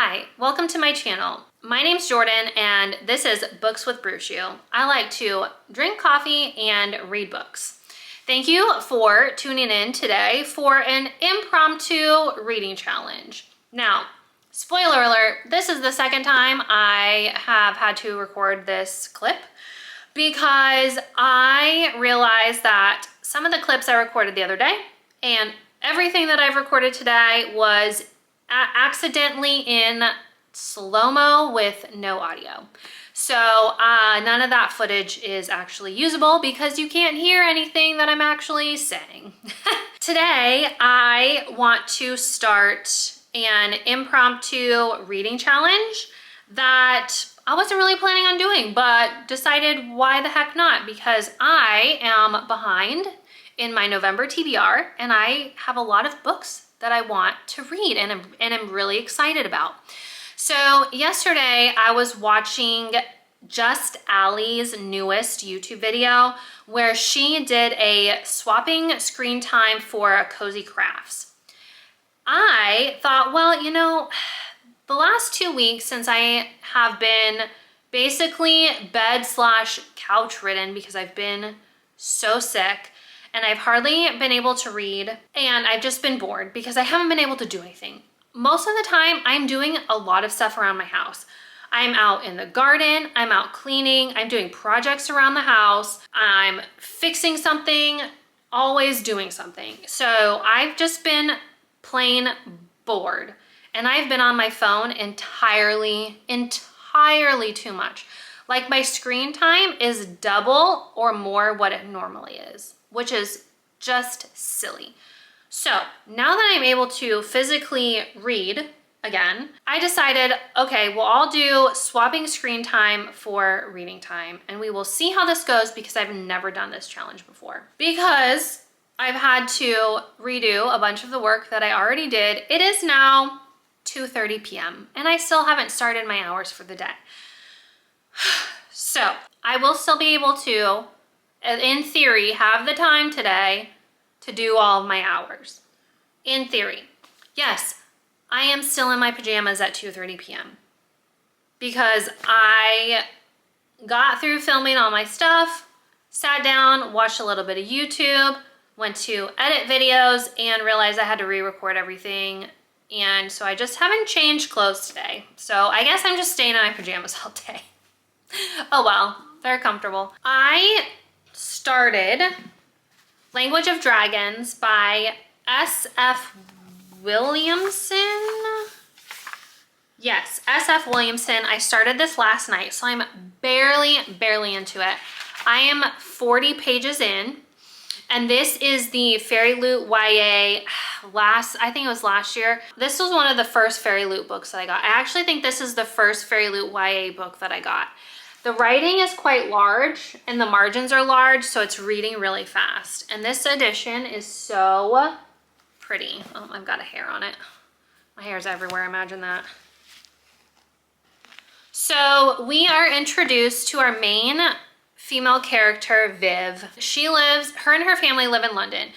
Hi, welcome to my channel. My name's Jordan and this is Books with Brew Shoe. I like to drink coffee and read books. Thank you for tuning in today for an impromptu reading challenge. Now, spoiler alert, this is the second time I have had to record this clip because I realized that some of the clips I recorded the other day and everything that I've recorded today was accidentally in slow-mo with no audio. So none of that footage is actually usable because you can't hear anything that I'm actually saying. Today, I want to start an impromptu reading challenge that I wasn't really planning on doing, but decided why the heck not, because I am behind in my November TBR and I have a lot of books that I want to read and I'm really excited about. So yesterday I was watching Just Allie's newest YouTube video where she did a swapping screen time for Cozy Crafts. I thought, well, you know, the last 2 weeks since I have been basically bed/couch ridden because I've been so sick, and I've hardly been able to read, and I've just been bored because I haven't been able to do anything. Most of the time, I'm doing a lot of stuff around my house. I'm out in the garden, I'm out cleaning, I'm doing projects around the house, I'm fixing something, always doing something. So I've just been plain bored, and I've been on my phone entirely too much. Like my screen time is double or more what it normally is, which is just silly. So now that I'm able to physically read again, I decided, okay, well, I'll do swapping screen time for reading time, and we will see how this goes because I've never done this challenge before. Because I've had to redo a bunch of the work that I already did. It is now 2:30 p.m. and I still haven't started my hours for the day. So I will still be able to, in theory, have the time today to do all of my hours. In theory. Yes, I am still in my pajamas at 2:30 p.m. because I got through filming all my stuff, sat down, watched a little bit of YouTube, went to edit videos, and realized I had to re-record everything. And so I just haven't changed clothes today. So I guess I'm just staying in my pajamas all day. Oh well, they're comfortable. I started Language of Dragons by S.F. Williamson. Yes, S.F. Williamson. I started this last night, so I'm barely into it. I am 40 pages in, and this is the Fairy Loot YA I think it was last year. This was one of the first Fairy Loot books that I got. I actually think this is the first Fairy Loot YA book that I got. The writing is quite large and the margins are large, so it's reading really fast. And this edition is so pretty. Oh, I've got a hair on it. My hair's everywhere, imagine that. So we are introduced to our main female character, Viv. Her and her family live in London.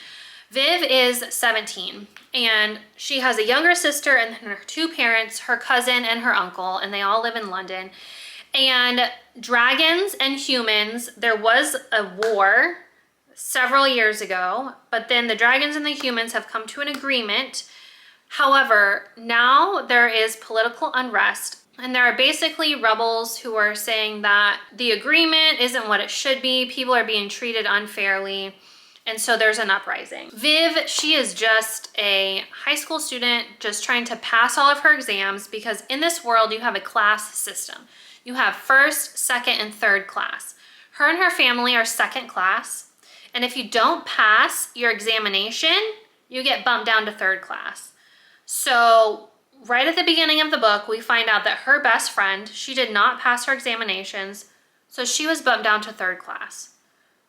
Viv is 17 and she has a younger sister and then her two parents, her cousin and her uncle, and they all live in London. And dragons and humans, there was a war several years ago, but then the dragons and the humans have come to an agreement. However, now there is political unrest, and there are basically rebels who are saying that the agreement isn't what it should be. People are being treated unfairly, and so there's an uprising. Viv, she is just a high school student just trying to pass all of her exams because in this world you have a class system. You have first, second, and third class. Her and her family are second class, and if you don't pass your examination, you get bumped down to third class. So right at the beginning of the book, we find out that her best friend, she did not pass her examinations, so she was bumped down to third class.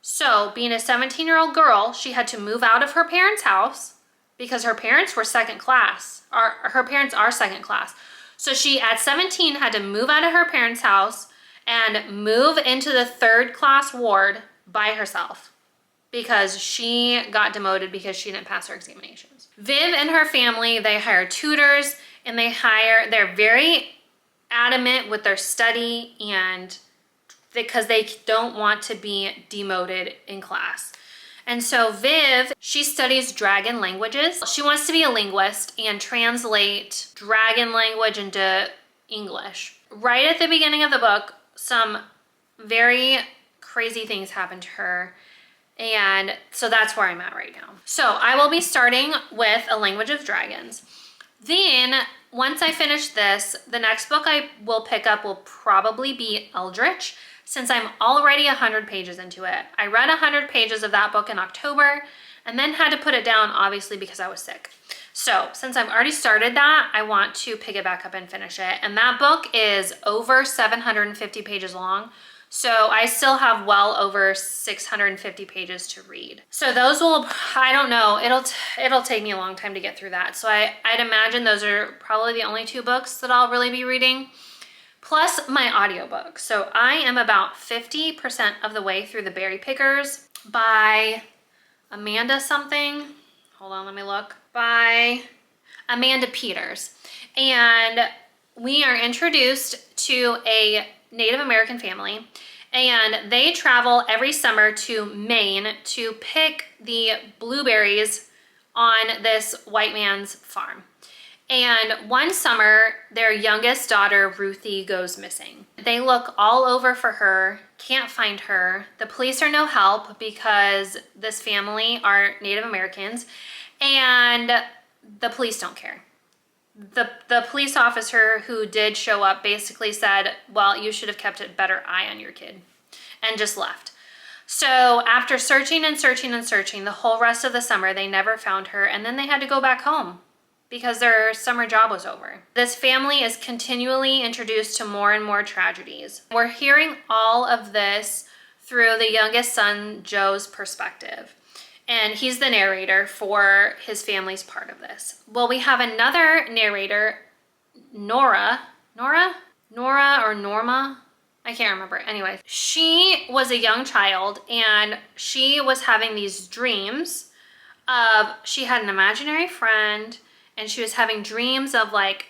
So being a 17-year-old girl, she had to move out of her parents' house because her parents were second class, or her parents are second class. So she, at 17, had to move out of her parents' house and move into the third class ward by herself because she got demoted because she didn't pass her examinations. Viv and her family, they hired tutors and they're very adamant with their study, and because they don't want to be demoted in class. And so Viv, she studies dragon languages. She wants to be a linguist and translate dragon language into English. Right at the beginning of the book, some very crazy things happen to her. And so that's where I'm at right now. So I will be starting with A Language of Dragons. Then once I finish this, the next book I will pick up will probably be Eldritch, since I'm already 100 pages into it. I read 100 pages of that book in October and then had to put it down, obviously, because I was sick. So since I've already started that, I want to pick it back up and finish it. And that book is over 750 pages long. So I still have well over 650 pages to read. So those will, I don't know, it'll take me a long time to get through that. So I'd imagine those are probably the only 2 books that I'll really be reading, plus my audiobook. So I am about 50% of the way through The Berry Pickers by Amanda something. Hold on, let me look. By Amanda Peters. And we are introduced to a Native American family, and they travel every summer to Maine to pick the blueberries on this white man's farm. And one summer, their youngest daughter, Ruthie, goes missing. They look all over for her, can't find her. The police are no help because this family are Native Americans, and the police don't care. The police officer who did show up basically said, well, you should have kept a better eye on your kid, and just left. So after searching and searching and searching the whole rest of the summer, they never found her, and then they had to go back home because their summer job was over. This family is continually introduced to more and more tragedies. We're hearing all of this through the youngest son, Joe's perspective. And he's the narrator for his family's part of this. Well, we have another narrator, Nora or Norma? I can't remember. Anyway, she was a young child and she was having these dreams of, she had an imaginary friend, and she was having dreams of like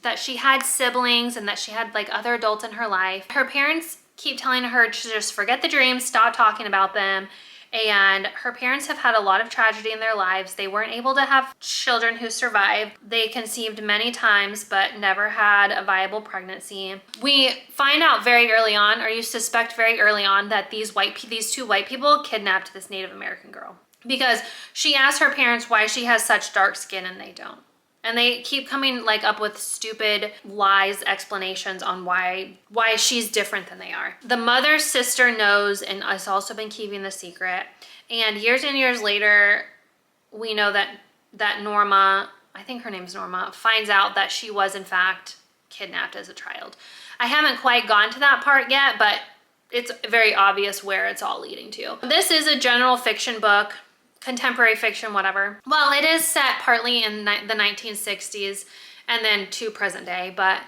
that she had siblings and that she had like other adults in her life. Her parents keep telling her to just forget the dreams, stop talking about them. And her parents have had a lot of tragedy in their lives. They weren't able to have children who survived. They conceived many times, but never had a viable pregnancy. We find out very early on, or you suspect very early on, that these 2 white people kidnapped this Native American girl, because she asked her parents why she has such dark skin and they don't. And they keep coming like up with stupid lies, explanations on why she's different than they are. The mother's sister knows and has also been keeping the secret. And years later, we know that Norma, I think her name's Norma, finds out that she was in fact kidnapped as a child. I haven't quite gone to that part yet, but it's very obvious where it's all leading to. This is a general fiction book. Contemporary fiction, whatever. Well, it is set partly in the 1960s and then to present day, but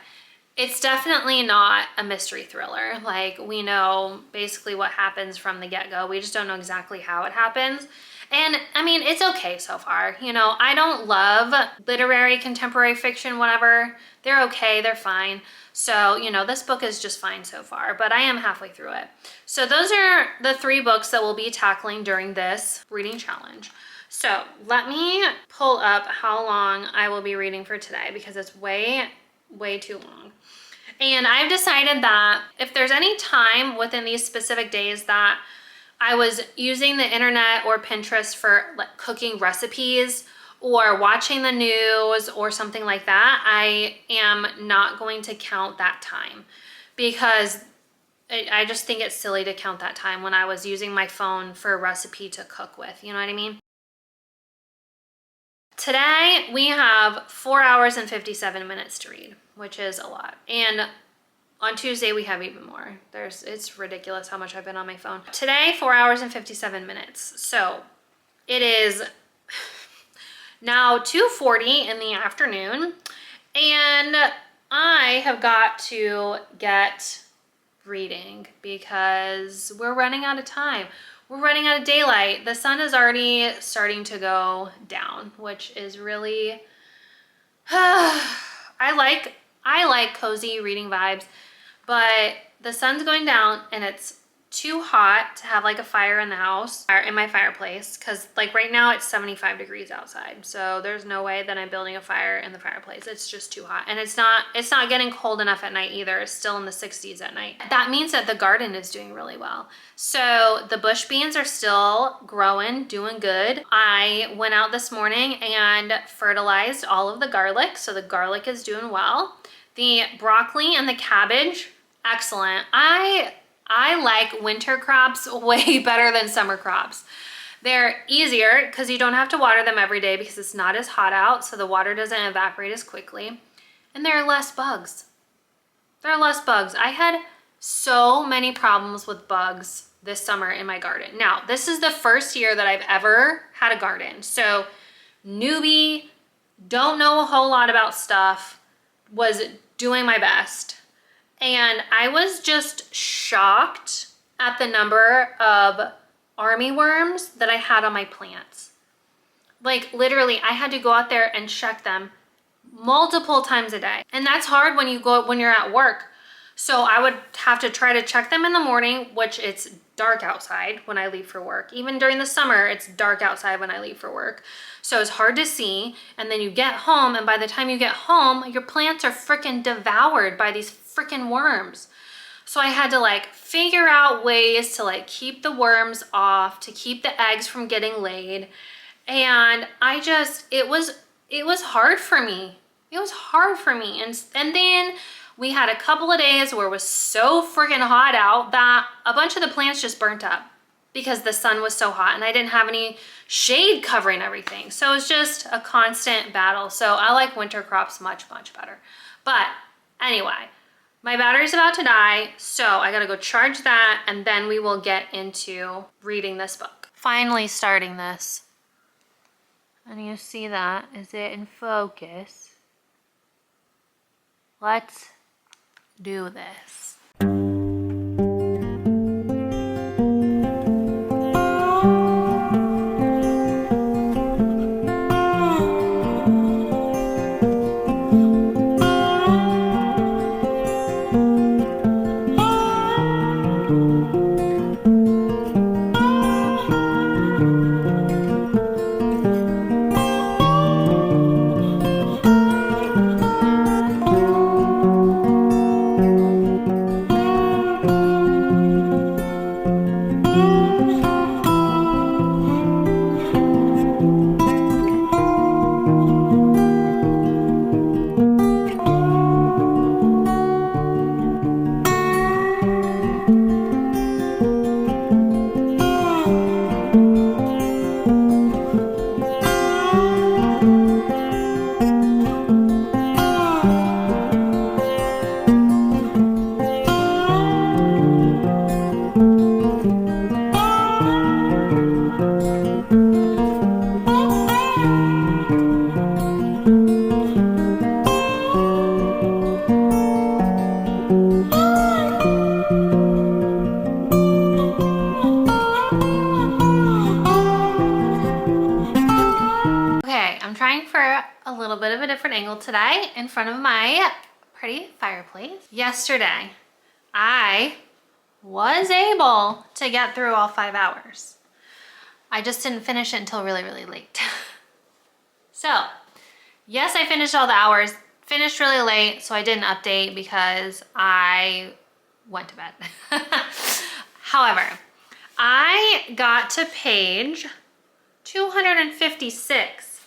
it's definitely not a mystery thriller. Like, we know basically what happens from the get-go. We just don't know exactly how it happens. And I mean, it's okay so far. You know, I don't love literary, contemporary fiction, whatever. They're okay, they're fine. So, you know, this book is just fine so far, but I am halfway through it. So those are the 3 books that we'll be tackling during this reading challenge. So let me pull up how long I will be reading for today, because it's way too long. And I've decided that if there's any time within these specific days that I was using the internet or Pinterest for like cooking recipes or watching the news or something like that, I am not going to count that time, because I just think it's silly to count that time when I was using my phone for a recipe to cook with, you know what I mean? Today we have 4 hours and 57 minutes to read, which is a lot. And on Tuesday we have even more. It's ridiculous how much I've been on my phone. Today, 4 hours and 57 minutes. So it is now 2:40 in the afternoon, and I have got to get reading because we're running out of time. We're running out of daylight. The sun is already starting to go down, which is really, I I like cozy reading vibes, but the sun's going down and it's too hot to have like a fire in the house or in my fireplace, because like right now it's 75 degrees outside, so there's no way that I'm building a fire in the fireplace. It's just too hot, and it's not getting cold enough at night either. It's still in the 60s at night. That means that the garden is doing really well. So the bush beans are still growing, doing good. I went out this morning and fertilized all of the garlic, so the garlic is doing well. The broccoli and the cabbage, excellent. I like winter crops way better than summer crops. They're easier because you don't have to water them every day because it's not as hot out, so the water doesn't evaporate as quickly. And there are less bugs. There are less bugs. I had so many problems with bugs this summer in my garden. Now, this is the first year that I've ever had a garden. So newbie, don't know a whole lot about stuff, was doing my best. And I was just shocked at the number of army worms that I had on my plants. Like literally, I had to go out there and check them multiple times a day. And that's hard when you're at work. So I would have to try to check them in the morning, which it's dark outside when I leave for work. Even during the summer, it's dark outside when I leave for work. So it's hard to see. And then you get home, and by the time you get home, your plants are freaking devoured by these freaking worms. So I had to like figure out ways to like keep the worms off, to keep the eggs from getting laid. And it was hard for me. It was hard for me. And then we had a couple of days where it was so freaking hot out that a bunch of the plants just burnt up because the sun was so hot and I didn't have any shade covering everything. So it's just a constant battle. So I like winter crops much, much better. But anyway, my battery's about to die, so I gotta go charge that, and then we will get into reading this book. Finally starting this. And you see that? Is it in focus? Let's do this. Today in front of my pretty fireplace. Yesterday, I was able to get through all 5 hours. I just didn't finish it until really, really late. So, yes, I finished all the hours, finished really late, so I didn't update because I went to bed. However, I got to page 256.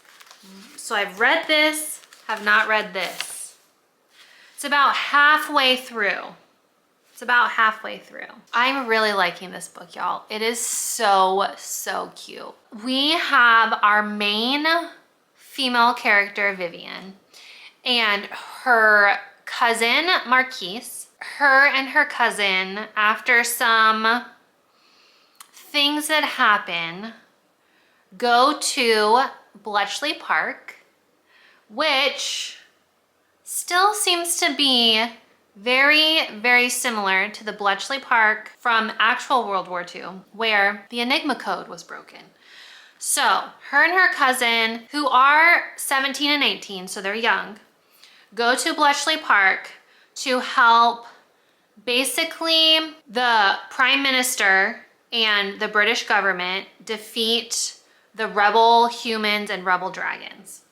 So I've read this, have not read this. It's about halfway through. It's about halfway through. I'm really liking this book, y'all. It is so, so cute. We have our main female character, Vivian, and her cousin, Marquise. Her and her cousin, after some things that happen, go to Bletchley Park, which still seems to be very, very similar to the Bletchley Park from actual World War II, where the Enigma code was broken. So her and her cousin, who are 17 and 18, so they're young, go to Bletchley Park to help basically the Prime Minister and the British government defeat the rebel humans and rebel dragons.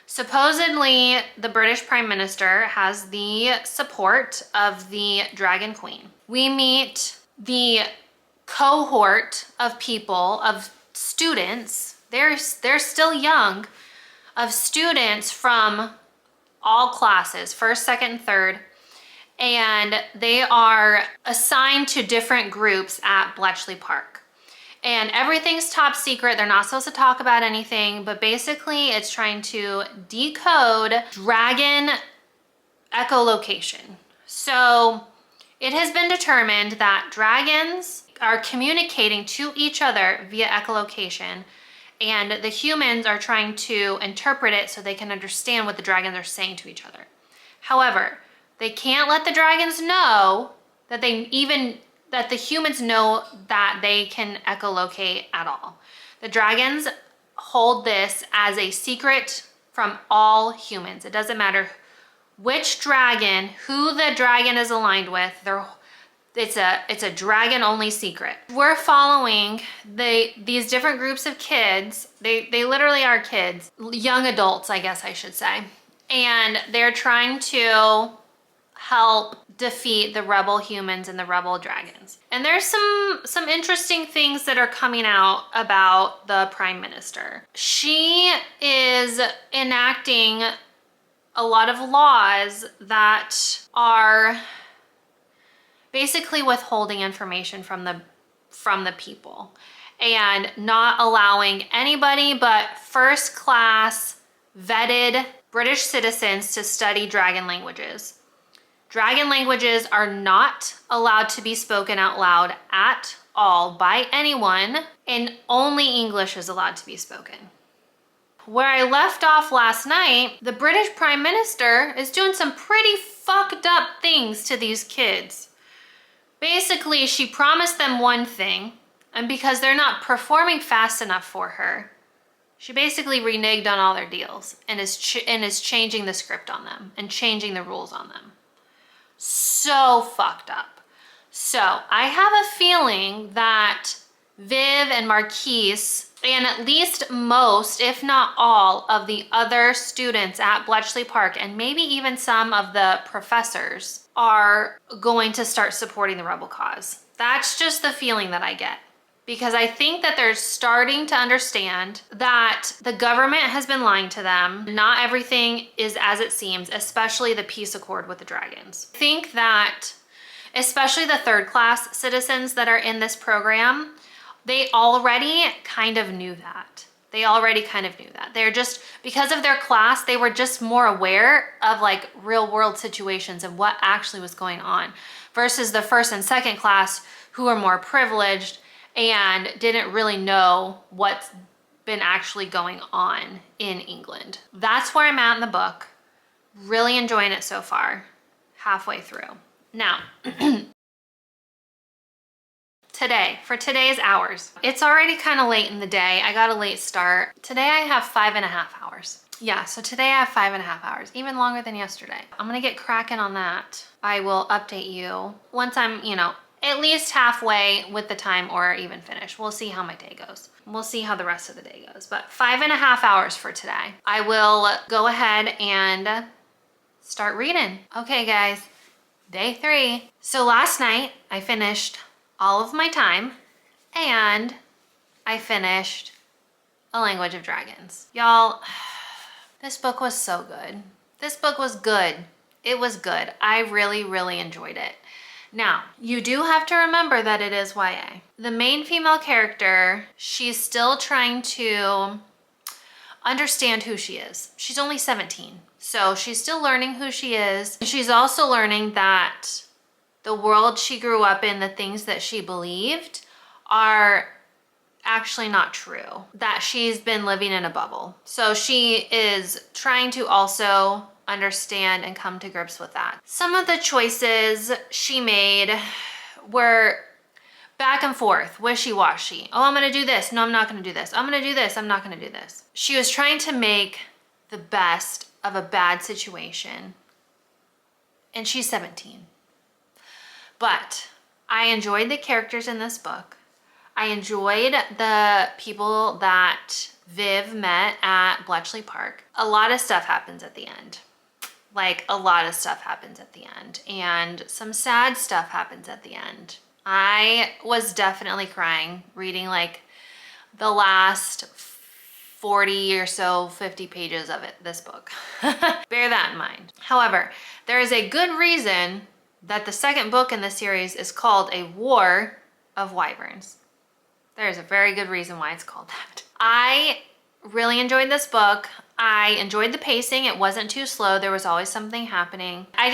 Supposedly, the British Prime Minister has the support of the Dragon Queen. We meet the cohort of people, of students, they're still young, of students from all classes, first, second, and third, and they are assigned to different groups at Bletchley Park. And everything's top secret. They're not supposed to talk about anything, but basically it's trying to decode dragon echolocation. So it has been determined that dragons are communicating to each other via echolocation, and the humans are trying to interpret it so they can understand what the dragons are saying to each other. However, they can't let the dragons know that that the humans know that they can echolocate at all. The dragons hold this as a secret from all humans. It doesn't matter which dragon, who the dragon is aligned with, it's a dragon only secret. We're following these different groups of kids. They literally are kids, young adults, I guess I should say. And they're trying to help defeat the rebel humans and the rebel dragons. And there's some interesting things that are coming out about the Prime Minister. She is enacting a lot of laws that are basically withholding information from the people and not allowing anybody but first class vetted British citizens to study dragon languages. Dragon languages are not allowed to be spoken out loud at all by anyone, and only English is allowed to be spoken. Where I left off last night, the British Prime Minister is doing some pretty fucked up things to these kids. Basically, she promised them one thing, and because they're not performing fast enough for her, she basically reneged on all their deals and is changing the script on them and changing the rules on them. So fucked up. So I have a feeling that Viv and Marquise, and at least most, if not all, of the other students at Bletchley Park, and maybe even some of the professors, are going to start supporting the rebel cause. That's just the feeling that I get. Because I think that they're starting to understand that the government has been lying to them. Not everything is as it seems, especially the peace accord with the dragons. I think that, especially the third class citizens that are in this program, they already kind of knew that. They're just, because of their class, they were just more aware of like real world situations and what actually was going on, versus the first and second class who are more privileged and didn't really know what's been actually going on in England. That's where I'm at in the book. Really enjoying it so far, halfway through. Now, for today's hours, it's already kind of late in the day. I got a late start. Today I have 5.5 hours. Yeah, so today I have 5.5 hours, even longer than yesterday. I'm gonna get cracking on that. I will update you once I'm, at least halfway with the time or even finished. We'll see how my day goes. We'll see how the rest of the day goes. But 5.5 hours for today. I will go ahead and start reading. Okay, guys, day 3. So last night I finished all of my time and I finished A Language of Dragons. Y'all, this book was so good. This book was good. It was good. I really, really enjoyed it. Now, you do have to remember that it is YA. The main female character, she's still trying to understand who she is. She's only 17, so she's still learning who she is. She's also learning that the world she grew up in, the things that she believed, are actually not true. That she's been living in a bubble. So she is trying to also understand and come to grips with that. Some of the choices she made were back and forth, wishy-washy. Oh, I'm gonna do this. No, I'm not gonna do this. I'm gonna do this. I'm not gonna do this. She was trying to make the best of a bad situation, and she's 17. But I enjoyed the characters in this book. I enjoyed the people that Viv met at Bletchley Park. A lot of stuff happens at the end. Like, a lot of stuff happens at the end, and some sad stuff happens at the end. I was definitely crying reading like the last 40 or so, 50 pages of this book. Bear that in mind. However, there is a good reason that the second book in the series is called A War of Wyverns. There's a very good reason why it's called that. I really enjoyed this book. I enjoyed the pacing. It wasn't too slow. There was always something happening. I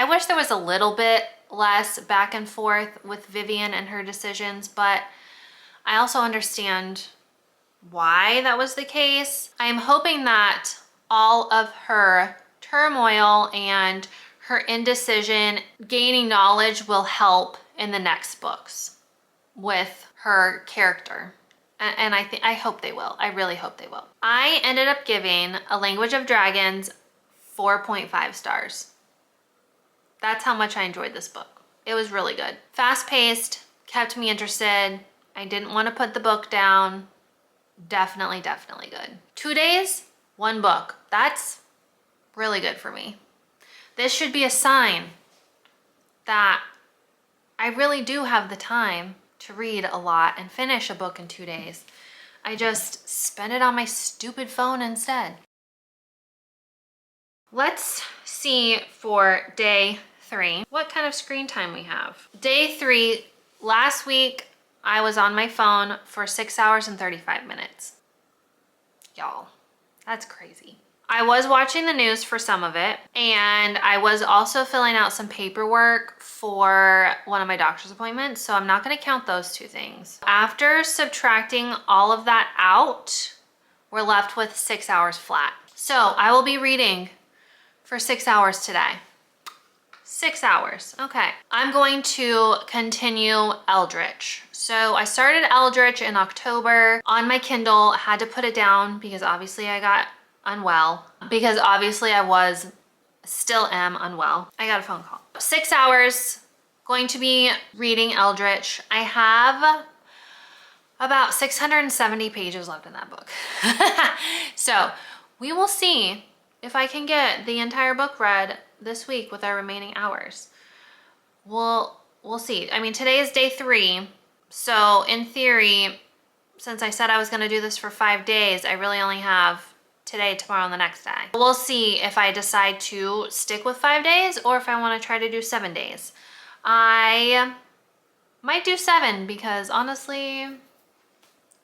wish there was a little bit less back and forth with Vivian and her decisions, but I also understand why that was the case. I'm hoping that all of her turmoil and her indecision, gaining knowledge will help in the next books with her character. And I hope they will. I really hope they will. I ended up giving A Language of Dragons 4.5 stars. That's how much I enjoyed this book. It was really good. Fast-paced, kept me interested. I didn't want to put the book down. Definitely, definitely good. 2 days, 1 book. That's really good for me. This should be a sign that I really do have the time to read a lot and finish a book in 2 days. I just spend it on my stupid phone instead. Let's see for day 3 what kind of screen time we have. Day 3, last week I was on my phone for 6 hours and 35 minutes. Y'all, that's crazy. I was watching the news for some of it, and I was also filling out some paperwork for one of my doctor's appointments, so I'm not going to count those 2 things. After subtracting all of that out, we're left with 6 hours flat. So I will be reading for 6 hours today. 6 hours. Okay. I'm going to continue Eldritch. So I started Eldritch in October on my Kindle. I had to put it down because obviously I got unwell, because obviously I still am unwell. I got a phone call. 6 hours, going to be reading Eldritch. I have about 670 pages left in that book. So we will see if I can get the entire book read this week with our remaining hours. We'll see. I mean, today is day 3. So in theory, since I said I was going to do this for 5 days, I really only have today, tomorrow, and the next day. We'll see if I decide to stick with 5 days or if I want to try to do 7 days. I might do 7 because honestly,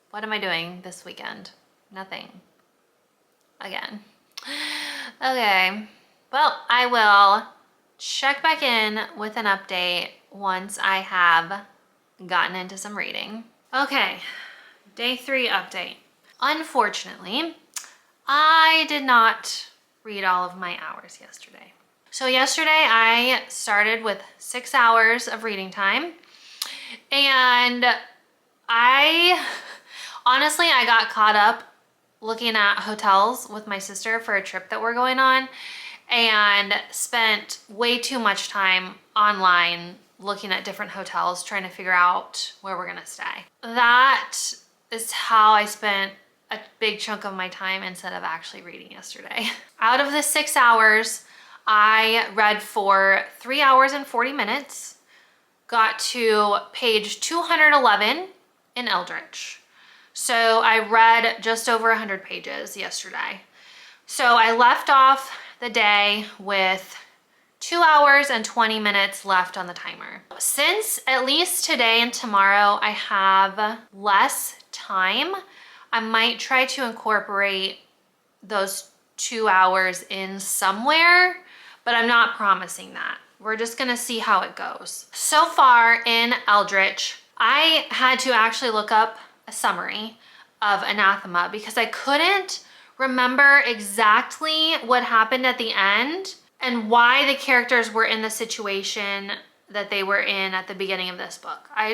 what am I doing this weekend? Nothing. Again. Okay. Well, I will check back in with an update once I have gotten into some reading. Okay. Day 3 update. Unfortunately, I did not read all of my hours yesterday. So yesterday I started with 6 hours of reading time, and honestly, I got caught up looking at hotels with my sister for a trip that we're going on, and spent way too much time online looking at different hotels trying to figure out where we're gonna stay. That is how I spent a big chunk of my time instead of actually reading yesterday. Out of the 6 hours, I read for 3 hours and 40 minutes, got to page 211 in Eldritch. So I read just over 100 pages yesterday. So I left off the day with 2 hours and 20 minutes left on the timer. Since at least today and tomorrow I have less time, I might try to incorporate those 2 hours in somewhere, but I'm not promising that. We're just gonna see how it goes. So far in Eldritch, I had to actually look up a summary of Anathema because I couldn't remember exactly what happened at the end and why the characters were in the situation that they were in at the beginning of this book. I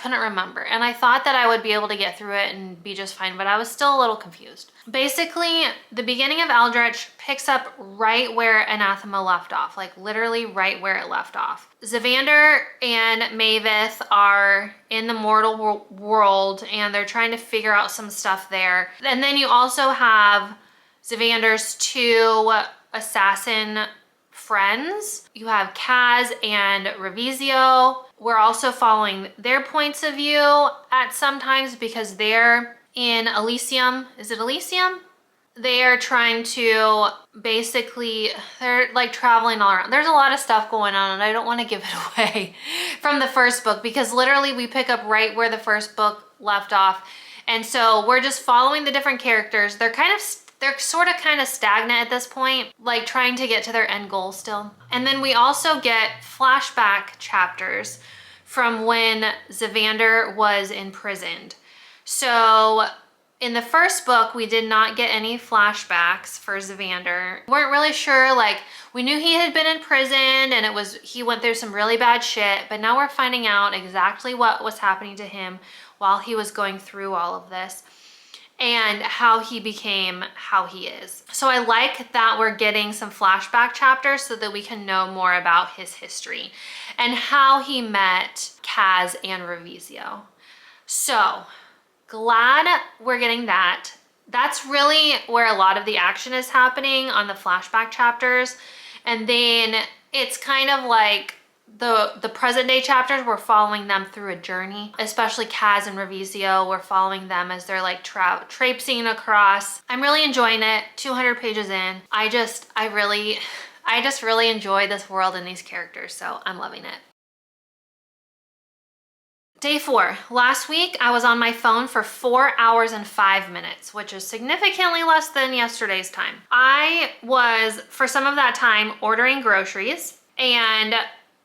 couldn't remember. And I thought that I would be able to get through it and be just fine, but I was still a little confused. Basically, the beginning of Eldritch picks up right where Anathema left off, like literally right where it left off. Zavander and Maveth are in the mortal world and they're trying to figure out some stuff there. And then you also have Zavander's two assassin friends. You have Kaz and Revisio. We're also following their points of view at sometimes because they're in Elysium. Is it Elysium? They are trying to basically, they're like traveling all around. There's a lot of stuff going on and I don't want to give it away from the first book because literally we pick up right where the first book left off. And so we're just following the different characters. They're sort of kind of stagnant at this point, like trying to get to their end goal still. And then we also get flashback chapters from when Zavander was imprisoned. So in the first book, we did not get any flashbacks for Zavander. We weren't really sure, like we knew he had been in prison and he went through some really bad shit, but now we're finding out exactly what was happening to him while he was going through all of this and how he became how he is. So I like that we're getting some flashback chapters so that we can know more about his history and how he met Kaz and Revisio. So glad we're getting that. That's really where a lot of the action is happening on the flashback chapters. And then it's kind of like the present day chapters, we're following them through a journey, especially Kaz and Revisio. We're following them as they're like traipsing across. I'm really enjoying it. 200 pages in. I just really enjoy this world and these characters, so I'm loving it. Day 4. Last week, I was on my phone for 4 hours and 5 minutes, which is significantly less than yesterday's time. I was, for some of that time, ordering groceries and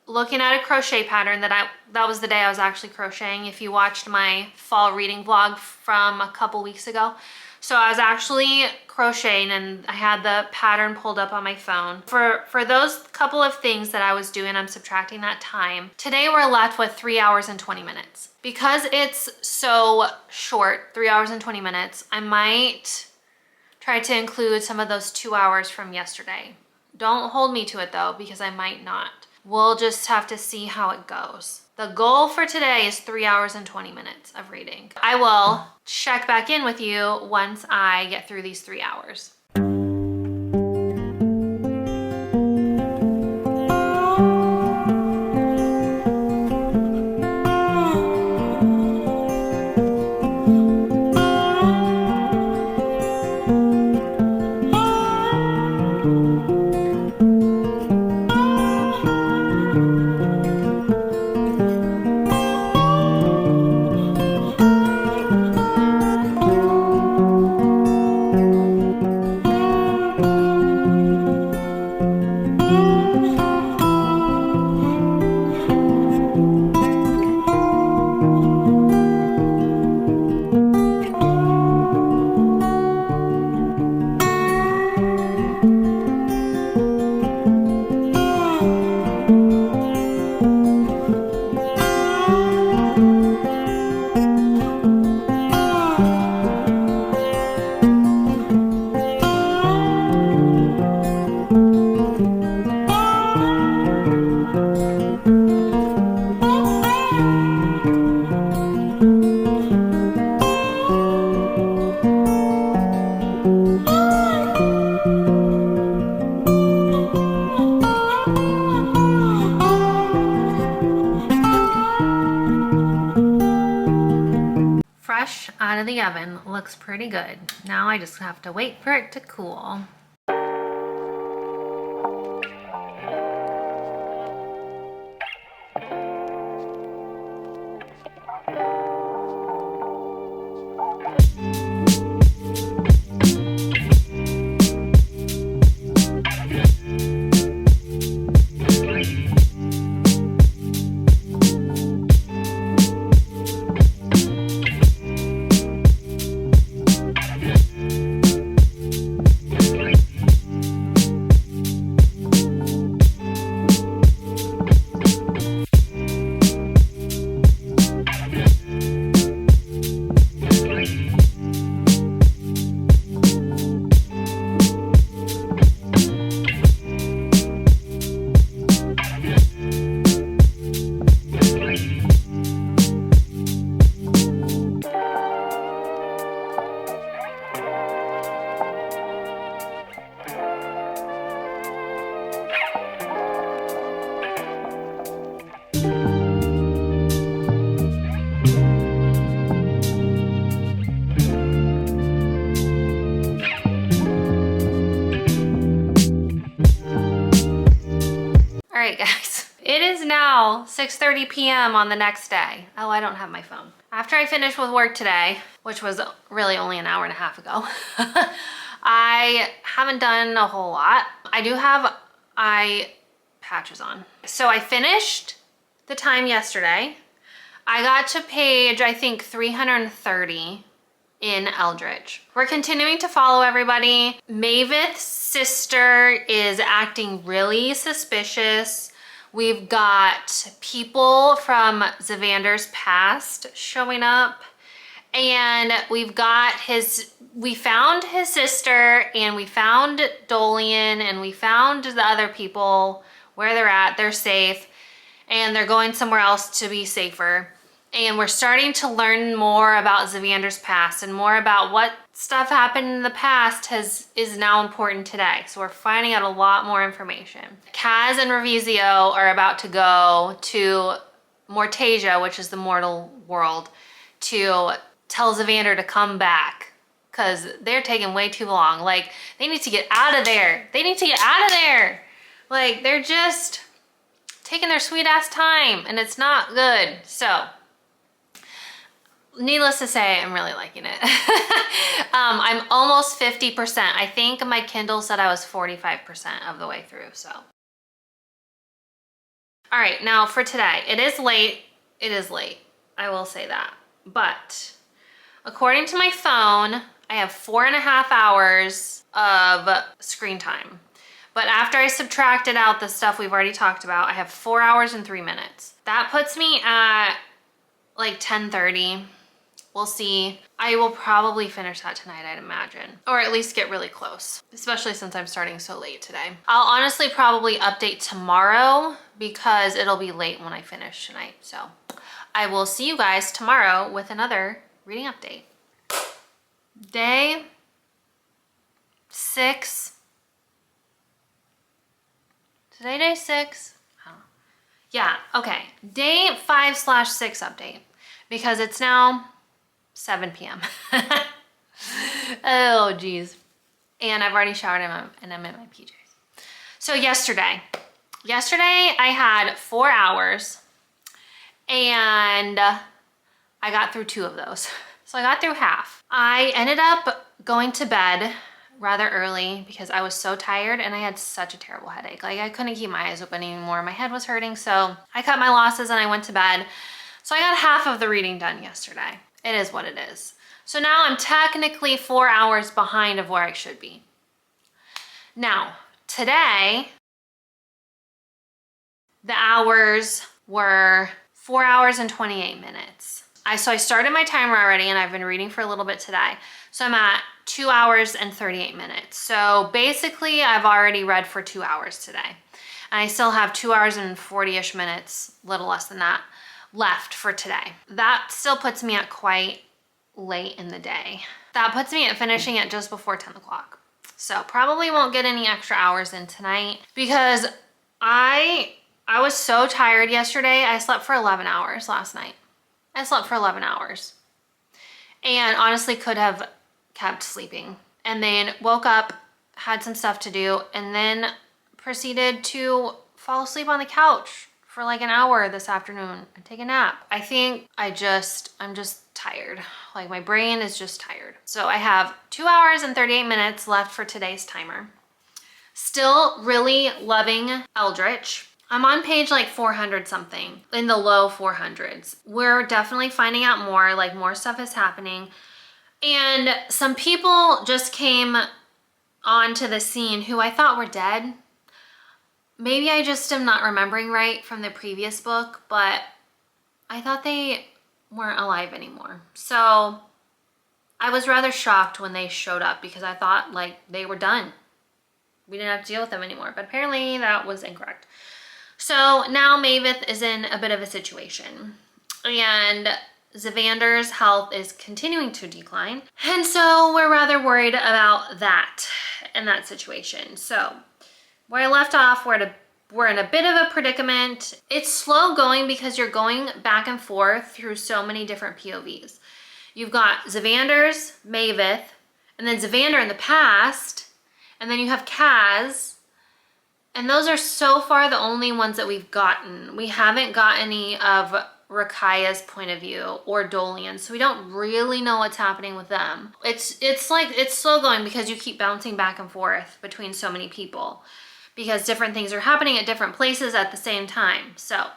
looking at a crochet pattern that was the day I was actually crocheting. If you watched my fall reading vlog from a couple weeks ago. So I was actually crocheting and I had the pattern pulled up on my phone. For those couple of things that I was doing, I'm subtracting that time. Today we're left with 3 hours and 20 minutes. Because it's so short, 3 hours and 20 minutes, I might try to include some of those 2 hours from yesterday. Don't hold me to it though, because I might not. We'll just have to see how it goes. The goal for today is 3 hours and 20 minutes of reading. I will check back in with you once I get through these 3 hours. Fresh out of the oven, looks pretty good. Now I just have to wait for it to cool. right, guys. It is now 6:30 p.m. on the next day. Oh, I don't have my phone. After I finished with work today, which was really only an hour and a half ago, I haven't done a whole lot. I do have eye patches on. So I finished the time yesterday. I got to page, I think, 330 in Eldritch. We're continuing to follow everybody. Maveth's sister is acting really suspicious. We've got people from Zavander's past showing up, and we found his sister, and we found Dolian, and we found the other people where they're at. They're safe, and they're going somewhere else to be safer. And we're starting to learn more about Zavander's past and more about what stuff happened in the past is now important today. So we're finding out a lot more information. Kaz and Revizio are about to go to Mortasia, which is the mortal world, to tell Zavander to come back because they're taking way too long. Like, they need to get out of there. They need to get out of there. Like, they're just taking their sweet ass time, and it's not good. So needless to say, I'm really liking it. I'm almost 50%. I think my Kindle said I was 45% of the way through, so. All right, now for today. It is late. It is late. I will say that. But according to my phone, I have 4.5 hours of screen time. But after I subtracted out the stuff we've already talked about, I have 4 hours and 3 minutes. That puts me at like 10:30. We'll see. I will probably finish that tonight, I'd imagine. Or at least get really close, especially since I'm starting so late today. I'll honestly probably update tomorrow because it'll be late when I finish tonight. So I will see you guys tomorrow with another reading update. Day 6. Today day 6? I don't know. Yeah, okay. Day 5/6 update because it's now 7 p.m. Oh, geez. And I've already showered and I'm in my PJs. So yesterday I had 4 hours and I got through 2 of those. So I got through half. I ended up going to bed rather early because I was so tired and I had such a terrible headache. Like, I couldn't keep my eyes open anymore. My head was hurting. So I cut my losses and I went to bed. So I got half of the reading done yesterday. It is what it is. So now I'm technically 4 hours behind of where I should be. Now, today, the hours were 4 hours and 28 minutes. So I started my timer already and I've been reading for a little bit today. So I'm at 2 hours and 38 minutes. So basically I've already read for 2 hours today. And I still have 2 hours and 40-ish minutes, little less than that, left for today. That still puts me at quite late in the day. That puts me at finishing at just before 10 o'clock. So probably won't get any extra hours in tonight because I was so tired yesterday. I slept for 11 hours last night. I slept for 11 hours and honestly could have kept sleeping and then woke up, had some stuff to do, and then proceeded to fall asleep on the couch for like an hour this afternoon and take a nap. I think I'm just tired. Like, my brain is just tired. So I have 2 hours and 38 minutes left for today's timer. Still really loving Eldritch. I'm on page like 400 something, in the low 400s. We're definitely finding out more, like more stuff is happening. And some people just came onto the scene who I thought were dead. Maybe I just am not remembering right from the previous book, but I thought they weren't alive anymore. So I was rather shocked when they showed up because I thought like they were done. We didn't have to deal with them anymore, but apparently that was incorrect. So now Maveth is in a bit of a situation and Zavander's health is continuing to decline. And so we're rather worried about that in that situation. So where I left off, we're in a bit of a predicament. It's slow going because you're going back and forth through so many different POVs. You've got Zavander's, Maveth, and then Zavander in the past, and then you have Kaz, And those are so far the only ones that we've gotten. We haven't got any of Rakaya's point of view or Dolian, so we don't really know what's happening with them. It's like, it's slow going because you keep bouncing back and forth between so many people because different things are happening at different places at the same time. So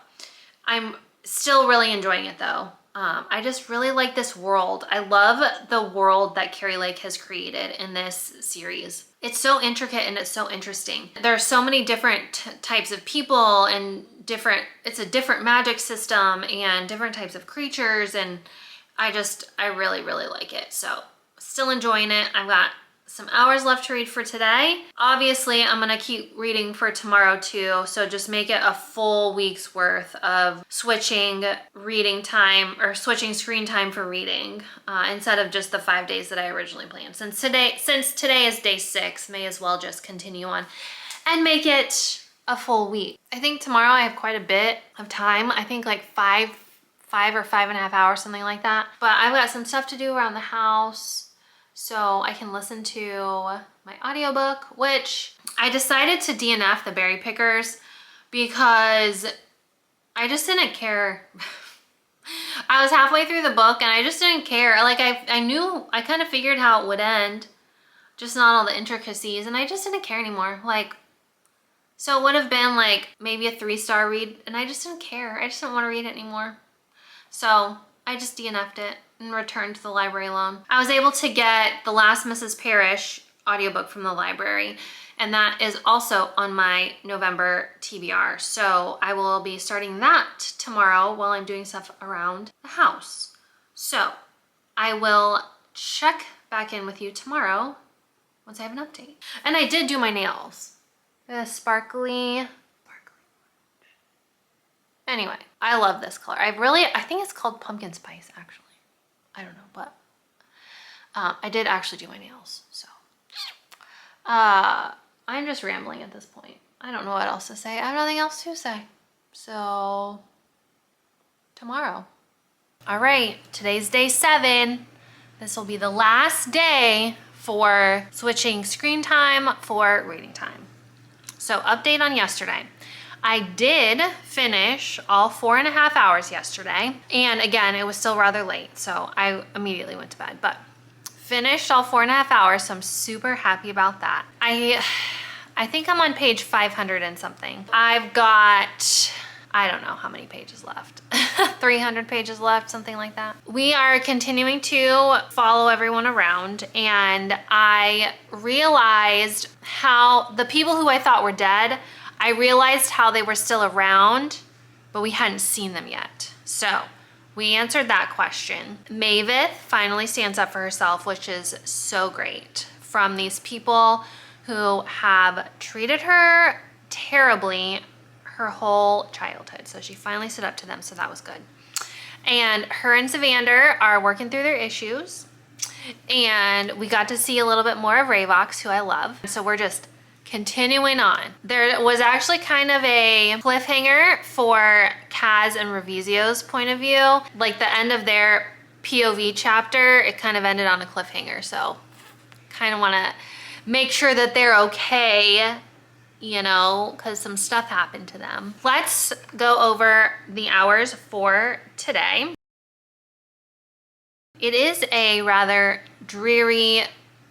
I'm still really enjoying it though. I just really like this world. I love the world that Kari Lake has created in this series. It's so intricate and it's so interesting. There are so many different types of people and it's a different magic system and different types of creatures, and I really, really like it. So still enjoying it. I've got some hours left to read for today. Obviously, I'm gonna keep reading for tomorrow too, so just make it a full week's worth of switching reading time or switching screen time for reading instead of just the 5 days that I originally planned. Since today is day 6, may as well just continue on and make it a full week. I think tomorrow I have quite a bit of time. I think like 5 or 5.5 hours, something like that. But I've got some stuff to do around the house, so I can listen to my audiobook, which I decided to DNF the Berry Pickers because I just didn't care. I was halfway through the book and I just didn't care. Like I knew, I kind of figured how it would end, just not all the intricacies, and I just didn't care anymore. Like, so it would have been like maybe a 3-star read and I just didn't care. I just didn't want to read it anymore. So I just DNF'd it and returned to the library alone. I was able to get The Last Mrs. Parrish audiobook from the library, and that is also on my November TBR. So I will be starting that tomorrow while I'm doing stuff around the house. So I will check back in with you tomorrow once I have an update. And I did do my nails. The sparkly. Anyway, I love this color. I think it's called pumpkin spice actually. I don't know, but I did actually do my nails, so. I'm just rambling at this point. I don't know what else to say. I have nothing else to say. So, tomorrow. All right, today's day 7. This will be the last day for switching screen time for reading time. So, update on yesterday. I did finish all 4.5 hours yesterday. And again, it was still rather late, so I immediately went to bed, but finished all 4.5 hours, so I'm super happy about that. I think I'm on page 500 and something. I've got, I don't know how many pages left. 300 pages left, something like that. We are continuing to follow everyone around, and I realized how the people who I thought were dead, I realized how they were still around, but we hadn't seen them yet. So we answered that question. Maveth finally stands up for herself, which is so great, from these people who have treated her terribly her whole childhood. So she finally stood up to them, so that was good. And her and Zavander are working through their issues, and we got to see a little bit more of Ravox, who I love. So we're just continuing on. There was actually kind of a cliffhanger for Kaz and Revizio's point of view. Like the end of their POV chapter, it kind of ended on a cliffhanger. So kind of want to make sure that they're okay, you know, because some stuff happened to them. Let's go over the hours for today. It is a rather dreary,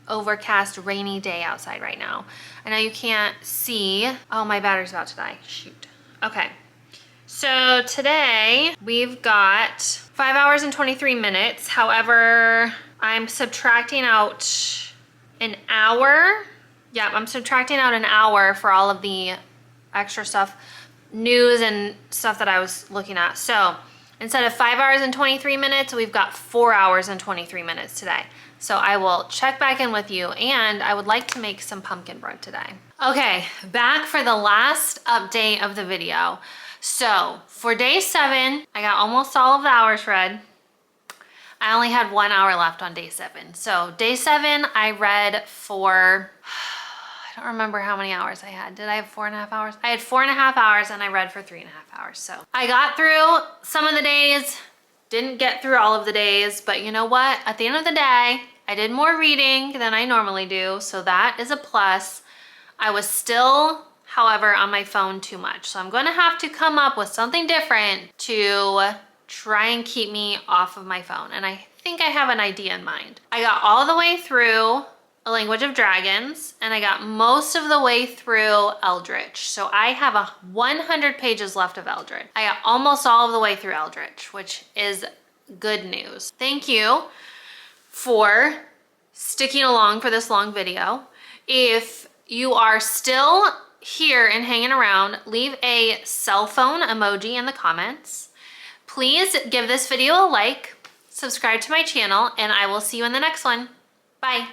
overcast, rainy day outside right now. I know you can't see. Oh, my battery's about to die. Shoot. Okay. So today we've got 5 hours and 23 minutes. However, I'm subtracting out an hour. Yeah, I'm subtracting out an hour for all of the extra stuff, news and stuff that I was looking at. So instead of 5 hours and 23 minutes, we've got 4 hours and 23 minutes today. So I will check back in with you, and I would like to make some pumpkin bread today. Okay, back for the last update of the video. So for day 7, I got almost all of the hours read. I only had 1 hour left on day 7. So day 7, I read for, I don't remember how many hours I had. Did I have 4.5 hours? I had 4.5 hours and I read for 3.5 hours. So I got through some of the days, didn't get through all of the days, but you know what? At the end of the day, I did more reading than I normally do, so that is a plus. I was still however, on my phone too much. So I'm gonna have to come up with something different to try and keep me off of my phone. And I think I have an idea in mind. I got all the way through A Language of Dragons, and I got most of the way through Eldritch. So I have 100 pages left of Eldritch. I got almost all of the way through Eldritch, which is good news. Thank you for sticking along for this long video. If you are still here and hanging around, leave a cell phone emoji in the comments. Please give this video a like, subscribe to my channel, and I will see you in the next one. Bye.